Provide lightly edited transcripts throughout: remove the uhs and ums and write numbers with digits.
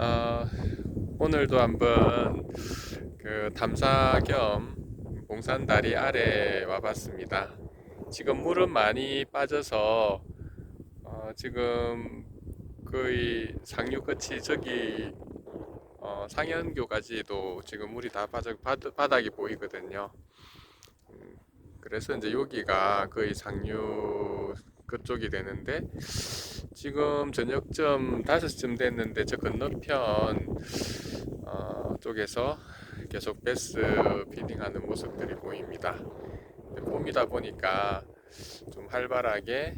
어, 오늘도 한번 담사 겸 봉산다리 아래 와봤습니다. 지금 물은 많이 빠져서 지금 거의 상류 끝이 저기 상현교까지도 지금 물이 다 빠져 바닥이 보이거든요. 그래서 이제 여기가 거의 상류 그쪽이 되는데 지금 저녁쯤 5시쯤 됐는데 저 건너편 쪽에서 계속 베스 피딩하는 모습들이 보입니다. 봄이다 보니까 좀 활발하게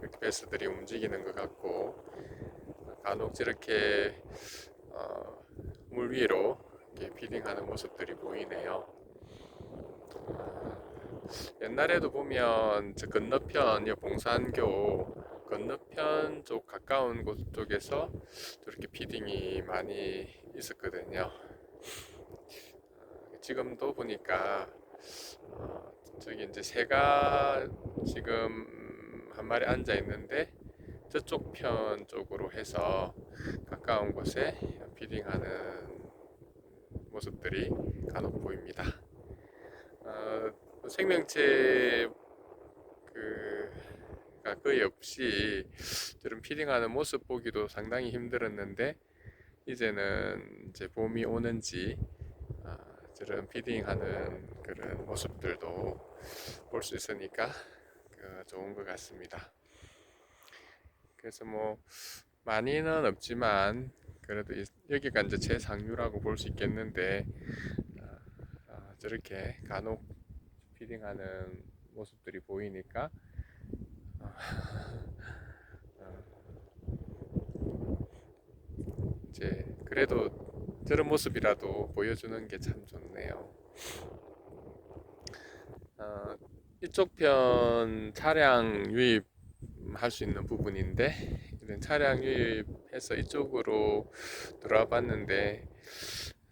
이렇게 베스들이 움직이는 것 같고 간혹 저렇게 물 위로 이렇게 피딩하는 모습들이 보이네요. 옛날에도 보면 저 건너편 봉산교 건너편 쪽 가까운 곳 쪽에서 저렇게 피딩이 많이 있었거든요. 지금도 보니까 저기 이제 새가 지금 한 마리 앉아 있는데 저쪽 편 쪽으로 해서 가까운 곳에 피딩하는 모습들이 간혹 보입니다. 생명체 가 거의 없이 저런 피딩하는 모습 보기도 상당히 힘들었는데 이제는 이제 봄이 오는지 저런 피딩하는 그런 모습들도 볼 수 있으니까 좋은 것 같습니다. 그래서 뭐 많이는 없지만 그래도 여기가 이제 최상류라고 볼 수 있겠는데 저렇게 간혹 피딩하는 모습들이 보이니까 이제 그래도 저런 모습이라도 보여주는 게 참 좋네요. 어, 이쪽 편 차량 유입할 수 있는 부분인데 이런 차량 유입해서 이쪽으로 들어와 봤는데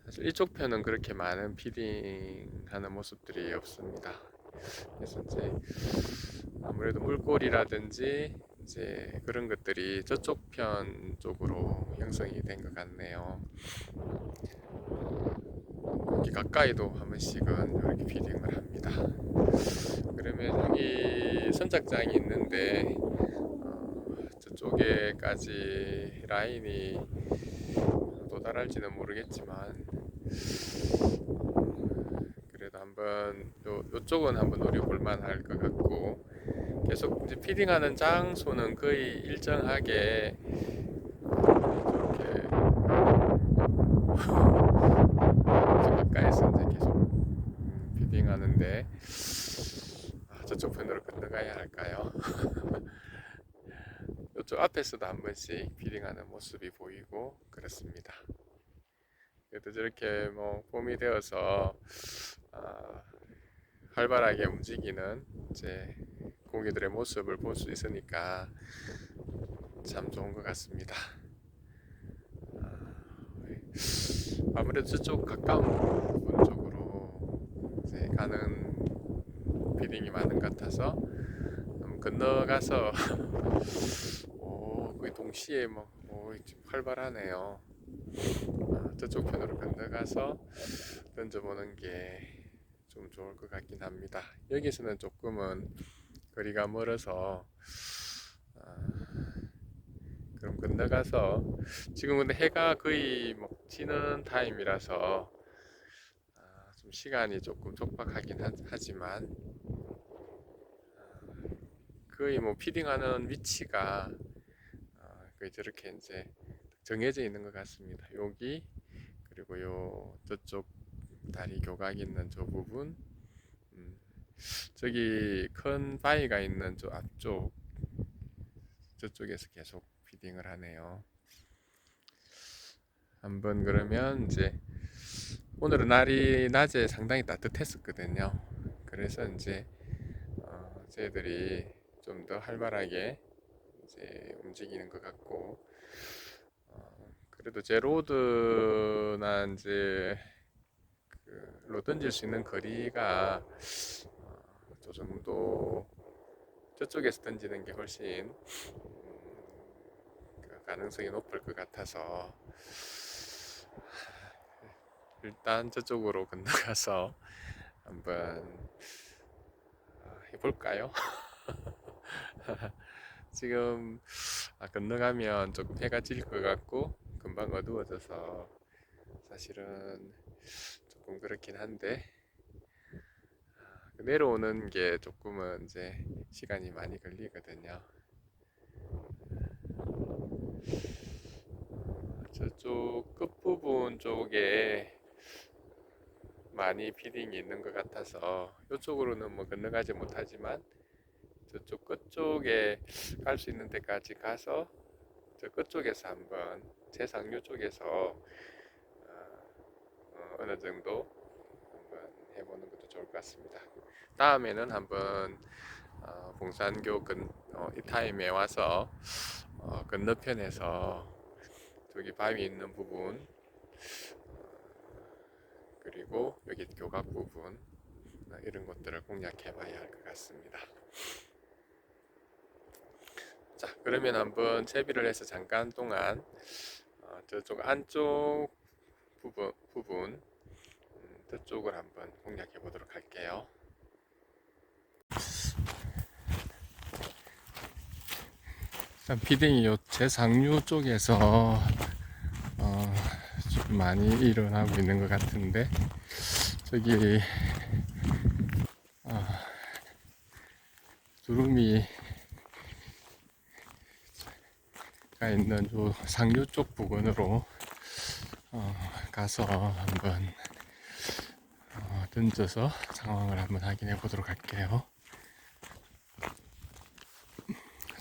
사실 이쪽 편은 그렇게 많은 피딩하는 모습들이 없습니다. 그래서 이제 아무래도 물골이라든지 이제 그런 것들이 저쪽 편 쪽으로 형성이 된 것 같네요. 여기 가까이도 한 번씩은 이렇게 피딩을 합니다. 그러면 여기 선착장이 있는데 저쪽에까지 라인이 도달할지는 모르겠지만 그래도 한번 요쪽은 한번 노려볼 만할 것 같고 계속 이제 피딩하는 장소는 거의 일정하게 이렇게 가까이서 이제 계속 피딩하는데 저쪽 편으로 건너가야 할까요? 이쪽 앞에서도 한 번씩 피딩하는 모습이 보이고 그렇습니다. 그래도 저렇게 뭐 봄이 되어서 아, 활발하게 움직이는 이제 고기들의 모습을 볼 수 있으니까 참 좋은 것 같습니다. 아무래도 저쪽 가까운 부분 쪽으로 이제 가는 비딩이 많은 것 같아서 건너가서 거의 동시에 활발하네요. 저쪽 편으로 건너가서 던져보는 게 좀 좋을 것 같긴 합니다. 여기서는 조금은 거리가 멀어서 그럼 건너가서 지금 근데 해가 거의 지는 타임이라서 좀 시간이 조금 촉박하긴 하지만 거의 피딩하는 위치가 거의 저렇게 이제 정해져 있는 것 같습니다. 여기 그리고 저쪽 다리 교각 있는 저 부분 저기 큰 바위가 있는 저 앞쪽 저쪽에서 계속 피딩을 하네요. 한번 그러면 이제 오늘은 날이 낮에 상당히 따뜻했었거든요. 그래서 이제 쟤들이 좀 더 활발하게 이제 움직이는 것 같고 그래도 제 로드나 이제 로 던질 수 있는 거리가 저 정도 저쪽에서 던지는 게 훨씬 가능성이 높을 것 같아서 일단 저쪽으로 건너가서 한번 해볼까요? 지금 건너가면 조금 해가 질 것 같고 금방 어두워져서 사실은 조금 그렇긴 한데 내려오는 게 조금은 이제 시간이 많이 걸리거든요. 저쪽 끝부분 쪽에 많이 피딩이 있는 것 같아서 이쪽으로는 뭐 건너가지 못하지만 저쪽 끝쪽에 갈 수 있는 데까지 가서 저 끝쪽에서 한번 제상류 쪽에서 어느 정도 한번 해보는 것도 좋을 것 같습니다. 다음에는 한번 봉산교 이타임에 와서 건너편에서 저기 바위 있는 부분 그리고 여기 교각 부분 이런 것들을 공략해 봐야 할 것 같습니다. 자, 그러면 한번 채비를 해서 잠깐 동안 저쪽 안쪽 부분 저쪽을 한번 공략해 보도록 할게요. 일단 피딩이 요 제상류 쪽에서 좀 많이 일어나고 있는 것 같은데 저기 두루미가 있는 요 상류 쪽 부근으로 가서 한번 던져서 상황을 한번 확인해 보도록 할게요.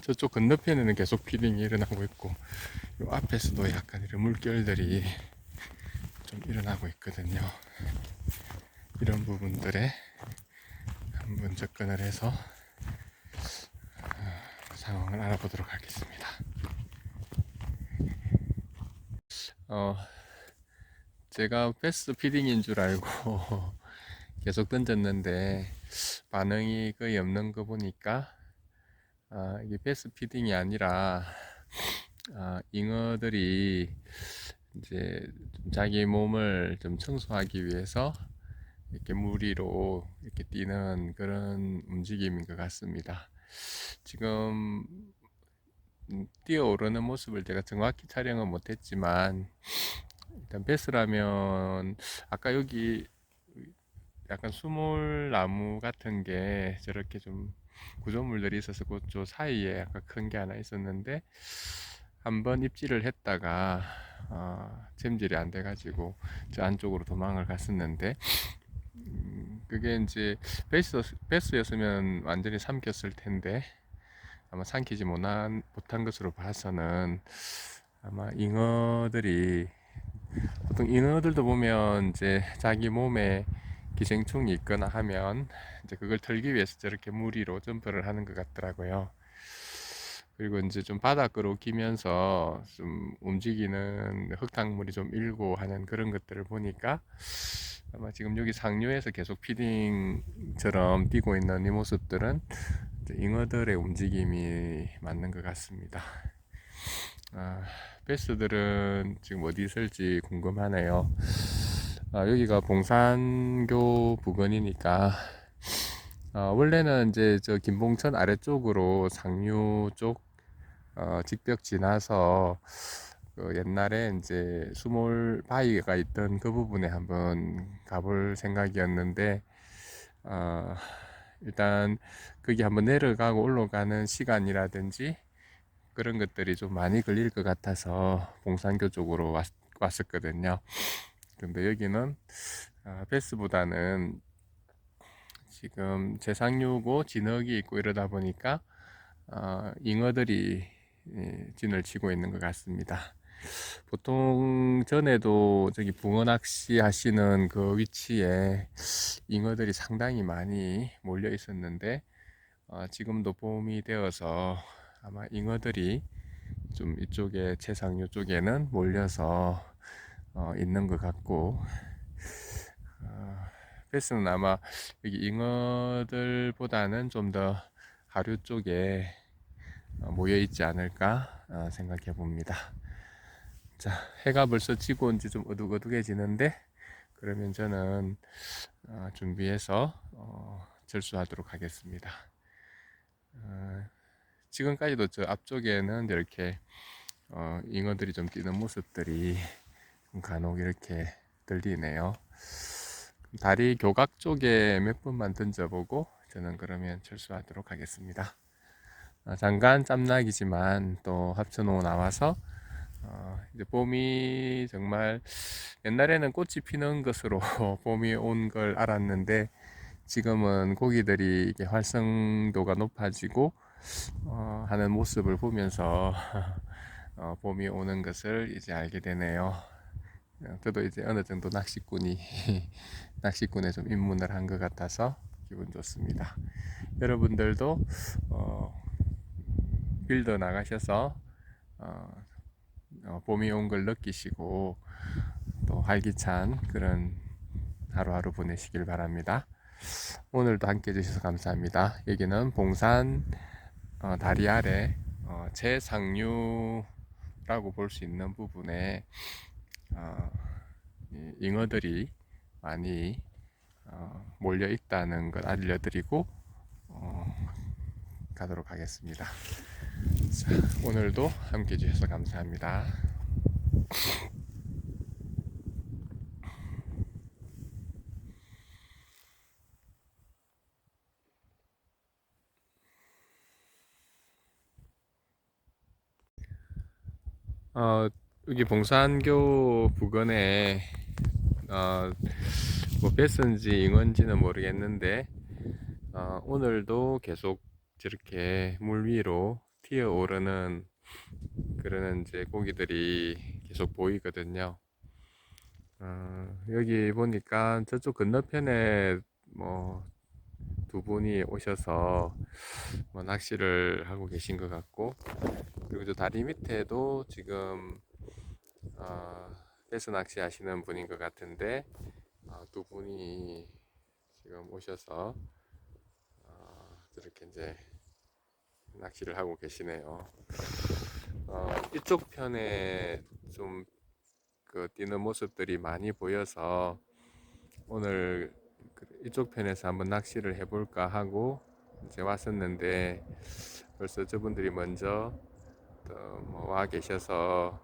저쪽 건너편에는 계속 피딩이 일어나고 있고 요 앞에서도 약간 이런 물결들이 좀 일어나고 있거든요. 이런 부분들에 한번 접근을 해서 상황을 알아보도록 하겠습니다. 제가 패스 피딩인 줄 알고 계속 던졌는데 반응이 거의 없는 거 보니까 이게 패스 피딩이 아니라 잉어들이 이제 자기 몸을 좀 청소하기 위해서 이렇게 물 위로 이렇게 뛰는 그런 움직임인 것 같습니다. 지금 뛰어오르는 모습을 제가 정확히 촬영은 못했지만 일단 베스라면 아까 여기 약간 수몰나무 같은 게 저렇게 좀 구조물들이 있어서 그쪽 사이에 약간 큰 게 하나 있었는데 한번 입질을 했다가 챔질이 안 돼가지고 저 안쪽으로 도망을 갔었는데 그게 이제 베스였으면 완전히 삼켰을 텐데 아마 삼키지 못한 것으로 봐서는 아마 잉어들이 보통 잉어들도 보면 이제 자기 몸에 기생충이 있거나 하면 이제 그걸 털기 위해서 저렇게 물 위로 점프를 하는 것 같더라고요. 그리고 이제 좀 바닥으로 기면서 좀 움직이는 흙탕물이 좀 일고 하는 그런 것들을 보니까 아마 지금 여기 상류에서 계속 피딩처럼 뛰고 있는 이 모습들은 잉어들의 움직임이 맞는 것 같습니다. 베스들은 지금 어디 있을지 궁금하네요. 여기가 봉산교 부근이니까 원래는 이제 저 김봉천 아래쪽으로 상류 쪽 직벽 지나서 그 옛날에 이제 수몰 바위가 있던 그 부분에 한번 가볼 생각이었는데 일단 거기 한번 내려가고 올라가는 시간이라든지 그런 것들이 좀 많이 걸릴 것 같아서 봉산교 쪽으로 왔었거든요. 근데 여기는 베스보다는 지금 제상류고 진흙이 있고 이러다 보니까 잉어들이 진을 치고 있는 것 같습니다. 보통 전에도 저기 붕어 낚시 하시는 그 위치에 잉어들이 상당히 많이 몰려 있었는데 지금도 봄이 되어서 아마 잉어들이 좀 이쪽에 제상류 쪽에는 몰려서 있는 것 같고 베스는 아마 여기 잉어들보다는 좀 더 하류 쪽에 모여 있지 않을까 생각해 봅니다. 자, 해가 벌써 지고 온 지 좀 어둑어둑해지는데, 그러면 저는 준비해서 철수하도록 하겠습니다. 지금까지도 저 앞쪽에는 이렇게 잉어들이 좀 뛰는 모습들이 간혹 이렇게 들리네요. 다리 교각 쪽에 몇 번만 던져보고 저는 그러면 철수하도록 하겠습니다. 잠깐 짬낙이지만 또 합천호 나와서 이제 봄이 정말 옛날에는 꽃이 피는 것으로 봄이 온 걸 알았는데, 지금은 고기들이 이게 활성도가 높아지고 하는 모습을 보면서 봄이 오는 것을 이제 알게 되네요. 저도 이제 어느 정도 낚시꾼에 좀 입문을 한 것 같아서 기분 좋습니다. 여러분들도 빌더 나가셔서 봄이 온 걸 느끼시고 또 활기찬 그런 하루하루 보내시길 바랍니다. 오늘도 함께 해주셔서 감사합니다. 여기는 봉산 다리 아래 최상류라고 볼 수 있는 부분에 잉어들이 많이 몰려 있다는 걸 알려드리고 가도록 하겠습니다. 자, 오늘도 함께 해주셔서 감사합니다. 여기 봉산교 부근에 뭐 뱃인지 잉어인지는 모르겠는데 오늘도 계속 저렇게 물 위로 튀어 오르는 그런 이제 고기들이 계속 보이거든요. 여기 보니까 저쪽 건너편에 뭐 두 분이 오셔서 뭐 낚시를 하고 계신 것 같고, 그리고 저 다리 밑에도 지금 배스 낚시 하시는 분인 것 같은데 두 분이 지금 오셔서 저렇게 이제 낚시를 하고 계시네요. 이쪽 편에 좀 그 뛰는 모습들이 많이 보여서 오늘 이쪽 편에서 한번 낚시를 해볼까 하고 이제 왔었는데, 벌써 저분들이 먼저 와 계셔서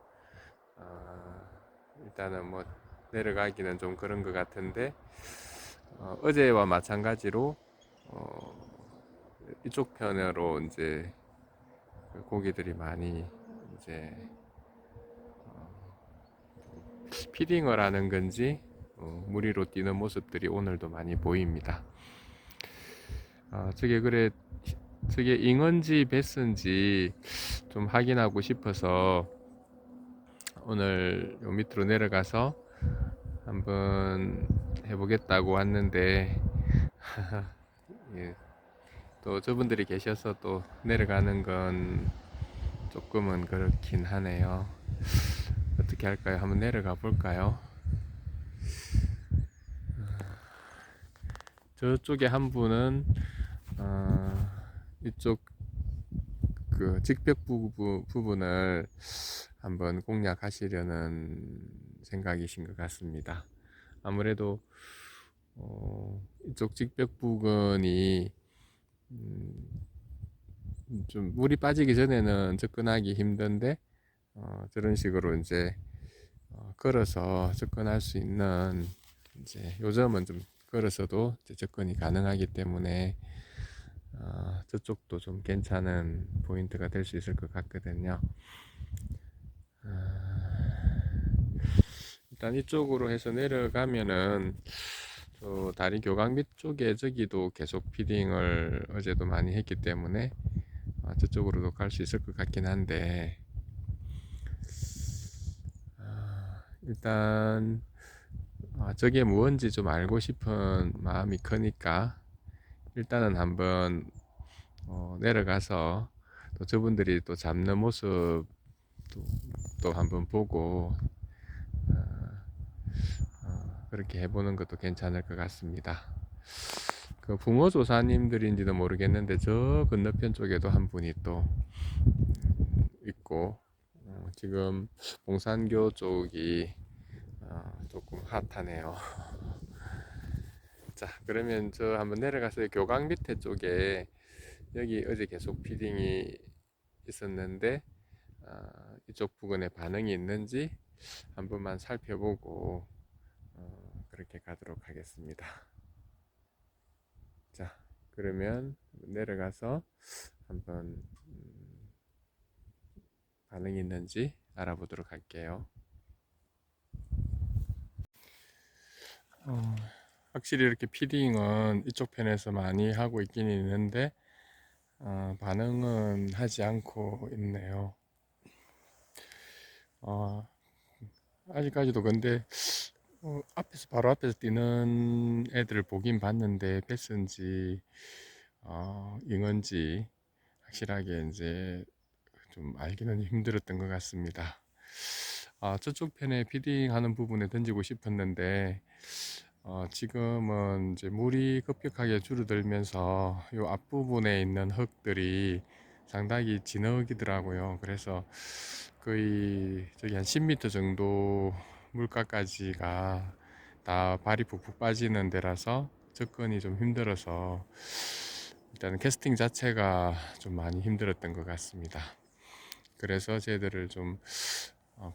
일단은 뭐 내려가기는 좀 그런 것 같은데, 어제와 마찬가지로 이쪽 편으로 이제 고기들이 많이 이제 피딩을 하는 건지 물 위로 뛰는 모습들이 오늘도 많이 보입니다. 저게 잉어인지 뱃인지 좀 확인하고 싶어서 오늘 요 밑으로 내려가서 한번 해보겠다고 왔는데 예, 또 저분들이 계셔서 또 내려가는 건 조금은 그렇긴 하네요. 어떻게 할까요? 한번 내려가 볼까요? 저쪽에 한 분은 이쪽 그 직벽 부분을 한번 공략하시려는 생각이신 것 같습니다. 아무래도 이쪽 직벽 부근이 좀 물이 빠지기 전에는 접근하기 힘든데 저런 식으로 이제 걸어서 접근할 수 있는, 이제 요즘은 좀 걸어서도 이제 접근이 가능하기 때문에 저쪽도 좀 괜찮은 포인트가 될 수 있을 것 같거든요. 일단 이쪽으로 해서 내려가면은 저 다리 교각 밑쪽에 저기도 계속 피딩을 어제도 많이 했기 때문에 저쪽으로도 갈 수 있을 것 같긴 한데, 일단 저게 무언지 좀 알고 싶은 마음이 크니까 일단은 한번 내려가서 또 저분들이 또 잡는 모습 또 한번 보고 그렇게 해보는 것도 괜찮을 것 같습니다. 그 붕어조사님들인지도 모르겠는데 저 건너편 쪽에도 한 분이 또 있고 지금 봉산교 쪽이 조금 핫하네요. 자, 그러면 저 한번 내려가서 교각 밑에 쪽에 여기 어제 계속 피딩이 있었는데 이쪽 부근에 반응이 있는지 한 번만 살펴보고 그렇게 가도록 하겠습니다. 자, 그러면 내려가서 한번 반응이 있는지 알아보도록 할게요. 확실히 이렇게 피딩은 이쪽 편에서 많이 하고 있긴 있는데 반응은 하지 않고 있네요. 아직까지도 근데 앞에서 바로 앞에서 뛰는 애들을 보긴 봤는데 패스인지 잉언지 확실하게 이제 좀 알기는 힘들었던 것 같습니다. 저쪽 편에 피딩하는 부분에 던지고 싶었는데 지금은 이제 물이 급격하게 줄어들면서 요 앞부분에 있는 흙들이 상당히 진흙이더라고요. 그래서 거의 저기 한 10m 정도 물가까지가 다 발이 푹푹 빠지는 데라서 접근이 좀 힘들어서 일단 캐스팅 자체가 좀 많이 힘들었던 것 같습니다. 그래서 쟤들을 좀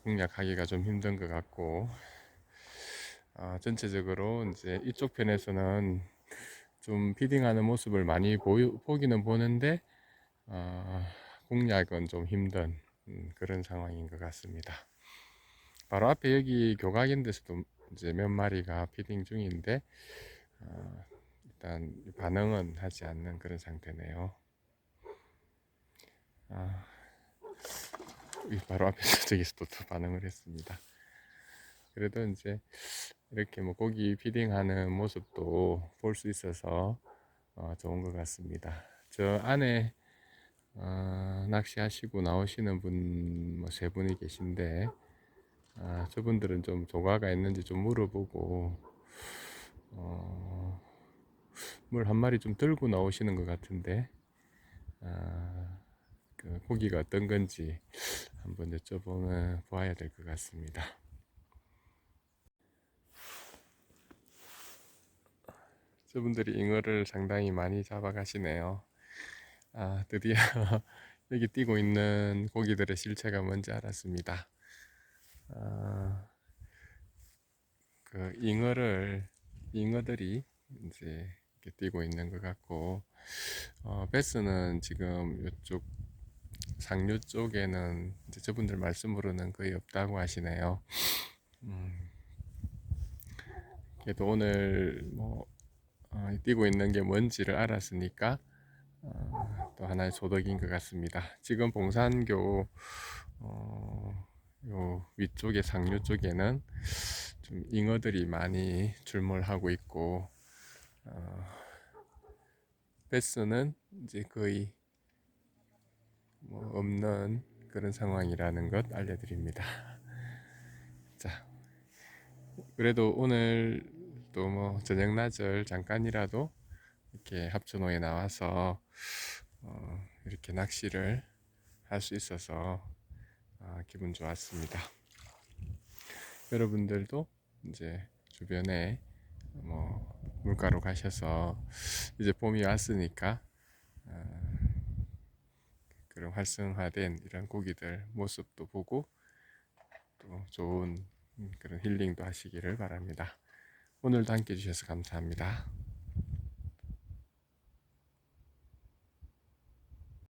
공략하기가 좀 힘든 것 같고 전체적으로 이제 이쪽 편에서는 좀 피딩하는 모습을 많이 보기는 보는데 공략은 좀 힘든 그런 상황인 것 같습니다. 바로 앞에 여기 교각인데서도 이제 몇 마리가 피딩 중인데 일단 반응은 하지 않는 그런 상태네요. 바로 앞에서 저기서 또 반응을 했습니다. 그래도 이제 이렇게 뭐 고기 피딩하는 모습도 볼 수 있어서 좋은 것 같습니다. 저 안에 낚시하시고 나오시는 분 뭐 세 분이 계신데 저분들은 좀 조과가 있는지 좀 물어보고 물 한 마리 좀 들고 나오시는 것 같은데 그 고기가 어떤 건지 한번 여쭤보면 보아야 될 것 같습니다. 저분들이 잉어를 상당히 많이 잡아가시네요. 드디어 여기 뛰고 있는 고기들의 실체가 뭔지 알았습니다. 그 잉어들이 이제 이렇게 뛰고 있는 것 같고 베스는 지금 이쪽 상류 쪽에는 이제 저분들 말씀으로는 거의 없다고 하시네요. 그래도 오늘 뭐 뛰고 있는 게 뭔지를 알았으니까 또 하나의 소득인 것 같습니다. 지금 봉산교 요 위쪽에 상류 쪽에는 좀 잉어들이 많이 출몰하고 있고 베스는 이제 거의 뭐 없는 그런 상황이라는 것 알려드립니다. 자, 그래도 오늘 또 뭐 저녁 낮을 잠깐이라도 이렇게 합천호에 나와서 이렇게 낚시를 할 수 있어서 기분 좋았습니다. 여러분들도 이제 주변에 뭐 물가로 가셔서 이제 봄이 왔으니까 그런 활성화된 이런 고기들 모습도 보고 또 좋은 그런 힐링도 하시기를 바랍니다. 오늘도 함께 해주셔서 감사합니다.